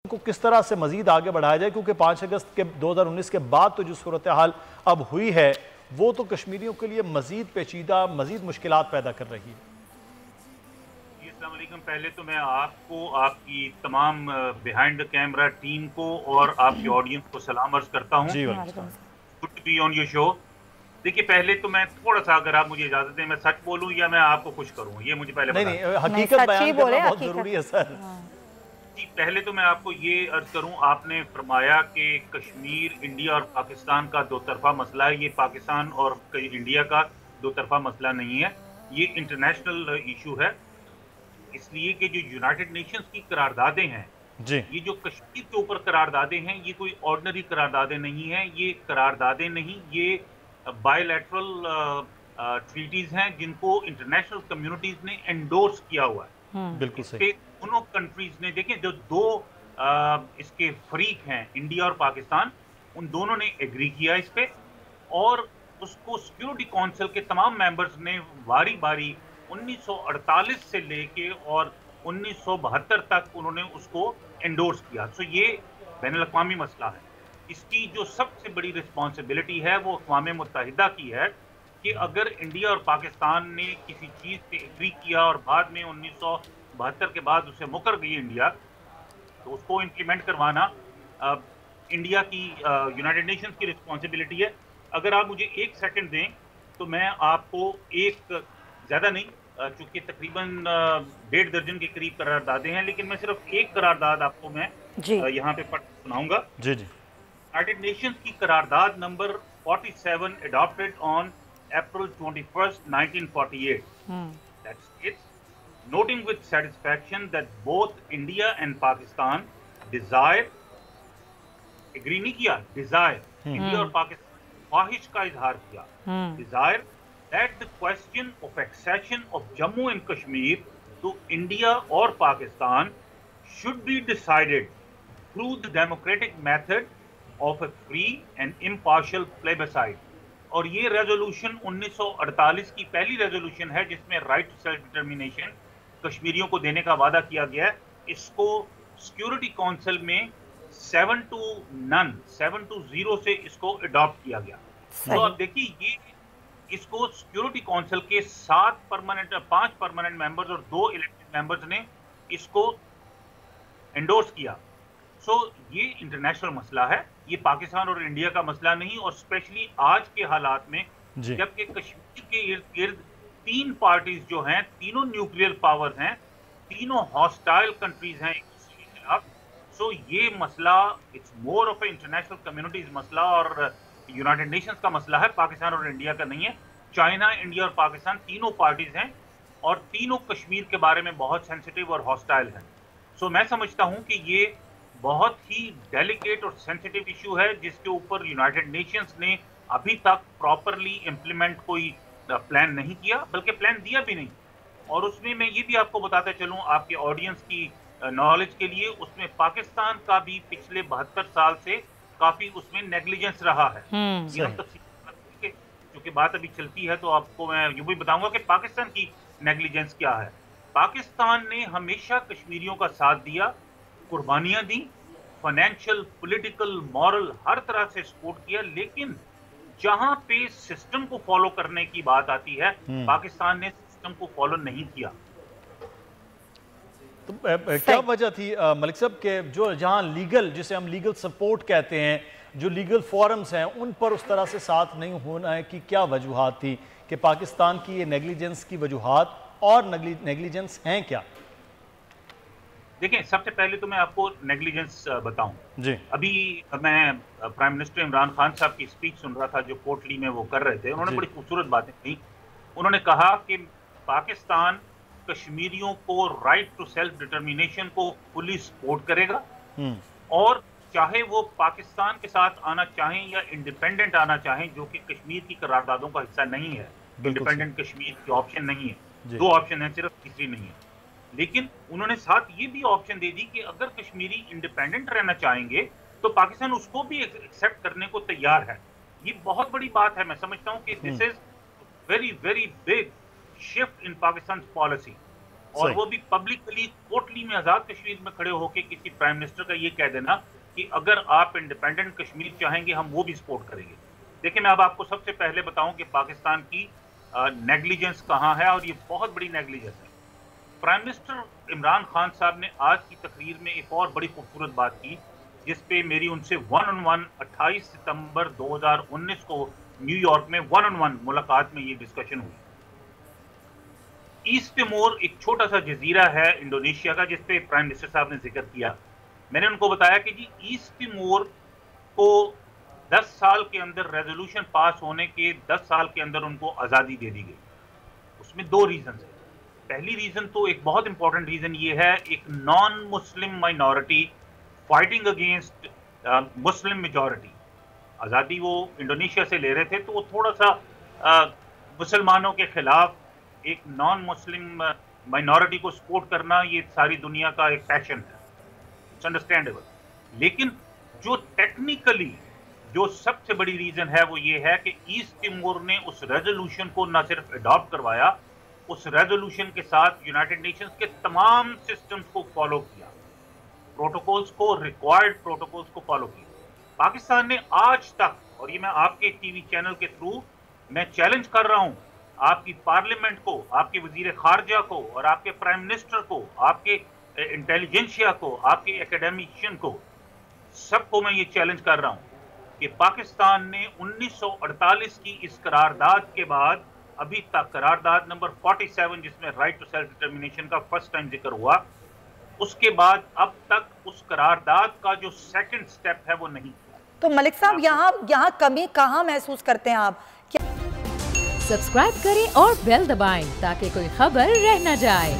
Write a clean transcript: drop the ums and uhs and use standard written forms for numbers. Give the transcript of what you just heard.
को किस तरह से मजीद आगे बढ़ाया जाए, क्योंकि 5 अगस्त के 2019 के बाद तो जो सूरत हाल अब हुई है वो तो कश्मीरियों के लिए मजीद पेचीदा, मजीद मुश्किलात पैदा कर रही है। अस्सलाम वालेकुम। पहले तो मैं आपको, आपकी तमाम बिहाइंड द कैमरा टीम को और आपकी ऑडियंस को सलाम अर्ज करता हूँ। जी good to be on your show. देखिए, पहले तो मैं थोड़ा सा, अगर आप मुझे इजाजत दें, मैं सच बोलूं या मैं आपको खुश करूं, ये मुझे पहले नहीं, हकीकत बयान करना बहुत जरूरी है सर। जी, पहले तो मैं आपको ये अर्ज करूं, आपने फरमाया कि कश्मीर इंडिया और पाकिस्तान का दो तरफा मसला है। ये पाकिस्तान और इंडिया का दो तरफा मसला नहीं है, ये इंटरनेशनल इशू है। इसलिए कि जो यूनाइटेड नेशंस की करारदादें हैं जी, ये जो कश्मीर के ऊपर करारदादें हैं, ये कोई ऑर्डिनरी करारदादें नहीं हैं, ये करारदादें नहीं, ये बायलैटरल ट्रीटीज हैं जिनको इंटरनेशनल कम्युनिटीज ने एंडोर्स किया हुआ है। बिल्कुल इस सही। पे दोनों कंट्रीज ने, देखें, जो दो इसके फरीक हैं, इंडिया और पाकिस्तान, उन दोनों ने एग्री किया इस पे, और उसको सिक्योरिटी काउंसिल के तमाम मेंबर्स ने बारी बारी 1948 से लेके और 1972 तक उन्होंने उसको एंडोर्स किया। सो ये बैनुल अक़वामी मसला है। इसकी जो सबसे बड़ी रिस्पॉन्सिबिलिटी है वो अक़वाम मुत्तहिदा की है कि अगर इंडिया और पाकिस्तान ने किसी चीज पे एग्री किया और बाद में 1972 के बाद उसे मुकर गई इंडिया, तो उसको इम्प्लीमेंट करवाना इंडिया की, यूनाइटेड नेशंस की रिस्पॉन्सिबिलिटी है। अगर आप मुझे एक सेकंड दें तो मैं आपको एक, ज्यादा नहीं, चूंकि तकरीबन 1.5 दर्जन के करीब करारदादें हैं, लेकिन मैं सिर्फ एक करारदाद आपको मैं यहाँ पे पढ़ सुनाऊंगा। जी जी। यूनाइटेड नेशंस की करारदाद number 47 adopted on April 21st, 1948. That states, noting with satisfaction that both India and Pakistan desire, agree नहीं किया, डिजायर, इंडिया और पाकिस्तान ख्वाहिश का इजहार किया, Dzire that the question of accession of Jammu and Kashmir to India or Pakistan should be decided through the democratic method of a free and impartial plebiscite. और ये resolution 1948 की पहली रेजोल्यूशन है जिसमें राइट टू सेल्फ डिटर्मिनेशन कश्मीरियों को देने का वादा किया गया है। इसको सिक्योरिटी काउंसिल में 7-0 से इसको अडॉप्ट किया गया। तो अब देखिए, ये इसको सिक्योरिटी काउंसिल के 5 परमानेंट मेंबर्स और 2 इलेक्टेड मेंबर्स ने इसको एंडोर्स किया। सो ये इंटरनेशनल मसला है, ये पाकिस्तान और इंडिया का मसला नहीं। और स्पेशली आज के हालात में जबकि कश्मीर के इर्द गिर्द 3 पार्टीज जो हैं, तीनों न्यूक्लियर पावर्स हैं, तीनों हॉस्टाइल कंट्रीज हैं एक दूसरे के खिलाफ। सो ये मसला it's more of A international communities मसला और यूनाइटेड नेशंस का मसला है, पाकिस्तान और इंडिया का नहीं है। चाइना, इंडिया और पाकिस्तान तीनों पार्टीज हैं और तीनों कश्मीर के बारे में बहुत सेंसिटिव और हॉस्टाइल हैं। सो मैं समझता हूं कि ये बहुत ही डेलिकेट और सेंसिटिव इशू है जिसके ऊपर यूनाइटेड नेशंस ने अभी तक प्रॉपरली इम्प्लीमेंट कोई प्लान नहीं किया, बल्कि प्लान दिया भी नहीं। और उसमें मैं ये भी आपको बताता चलूं आपके ऑडियंस की नॉलेज के लिए, उसमें पाकिस्तान का भी पिछले 72 साल से काफी उसमें नेग्लिजेंस रहा है। ये हम तफसील, क्योंकि बात अभी चलती है तो आपको मैं यूं भी बताऊंगा कि पाकिस्तान की नेग्लिजेंस क्या है। पाकिस्तान ने हमेशा कश्मीरियों का साथ दिया, कुर्बानियां दी, फाइनेंशियल, पॉलिटिकल, मॉरल, हर तरह से सपोर्ट किया, लेकिन जहां पे सिस्टम को फॉलो करने की बात आती है पाकिस्तान ने सिस्टम को फॉलो नहीं किया। तो क्या वजह थी मलिक साहब के जो जहां लीगल, जिसे हम लीगल सपोर्ट कहते हैं, जो लीगल फोरम्स हैं, उन पर उस तरह से साथ नहीं होना है कि क्या वजूहात थी कि पाकिस्तान की ये नेग्लिजेंस की वजूहात और नेग्लिजेंस हैं क्या? देखें, सबसे पहले तो मैं आपको नेग्लिजेंस बताऊं जी। अभी मैं प्राइम मिनिस्टर इमरान खान साहब की स्पीच सुन रहा था जो कोटली में वो कर रहे थे। उन्होंने बड़ी खूबसूरत बातें कही। उन्होंने कहा कि पाकिस्तान कश्मीरियों को राइट टू सेल्फ डिटर्मिनेशन को फुली सपोर्ट करेगा और चाहे वो पाकिस्तान के साथ आना चाहें या इंडिपेंडेंट आना चाहें, जो कि कश्मीर की करारदादों का हिस्सा नहीं है। इंडिपेंडेंट कश्मीर की ऑप्शन नहीं है, 2 ऑप्शन है सिर्फ, तीसरी नहीं है। लेकिन उन्होंने साथ ये भी ऑप्शन दे दी कि अगर कश्मीरी इंडिपेंडेंट रहना चाहेंगे तो पाकिस्तान उसको भी एक्सेप्ट करने को तैयार है। ये बहुत बड़ी बात है। मैं समझता हूं कि this is very very big shift in Pakistan policy. और वो भी पब्लिकली कोटली में आजाद कश्मीर में खड़े होकर किसी प्राइम मिनिस्टर का ये कह देना कि अगर आप इंडिपेंडेंट कश्मीर चाहेंगे हम वो भी सपोर्ट करेंगे। देखिए, मैं अब आपको सबसे पहले बताऊं कि पाकिस्तान की नेग्लिजेंस कहां है, और ये बहुत बड़ी नेग्लिजेंस है। प्राइम मिनिस्टर इमरान खान साहब ने आज की तकरीर में एक और बड़ी खूबसूरत बात की, जिसपे मेरी उनसे 1-on-1 28 सितंबर 2019 को न्यूयॉर्क में 1-on-1 मुलाकात में ये डिस्कशन हुई। ईस्ट तिमोर एक छोटा सा जजीरा है इंडोनेशिया का, जिसपे प्राइम मिनिस्टर साहब ने जिक्र किया। मैंने उनको बताया कि जी ईस्ट तिमोर को 10 साल के अंदर रेजोल्यूशन पास होने के 10 साल के अंदर उनको आजादी दे दी गई। उसमें 2 रीजन है। पहली रीजन तो एक बहुत इंपॉर्टेंट रीजन ये है, एक non Muslim minority fighting against Muslim majority. आजादी वो इंडोनेशिया से ले रहे थे, तो वो थोड़ा सा मुसलमानों के खिलाफ एक नॉन मुस्लिम माइनॉरिटी को सपोर्ट करना, ये सारी दुनिया का एक पैशन है, इट्स अंडरस्टैंडेबल। लेकिन जो टेक्निकली जो सबसे बड़ी रीजन है वो ये है कि ईस्ट तिमोर ने उस रेजोल्यूशन को न सिर्फ अडॉप्ट करवाया, उस रेजोल्यूशन के साथ यूनाइटेड नेशंस के तमाम सिस्टम्स को फॉलो किया, प्रोटोकॉल्स को, रिक्वायर्ड प्रोटोकॉल्स को फॉलो किया। पाकिस्तान ने आज तक, और ये मैं आपके टीवी चैनल के थ्रू मैं चैलेंज कर रहा हूं आपकी पार्लियामेंट को, आपके वजीर खारजा को, और आपके प्राइम मिनिस्टर को, आपके इंटेलिजेंसिया को, आपके एकेडमिशियन को, सबको मैं ये चैलेंज कर रहा हूं कि पाकिस्तान ने 1948 की इस करारदाद के बाद अभी तक, करारदाद नंबर 47 जिसमें राइट टू सेल्फ डिटर्मिनेशन का फर्स्ट टाइम जिक्र हुआ, उसके बाद अब तक उस करारदाद का जो सेकंड स्टेप है वो नहीं किया। तो मलिक साहब यहाँ कमी कहाँ महसूस करते हैं आप? सब्सक्राइब करें और बेल दबाएं ताकि कोई खबर रह न जाए।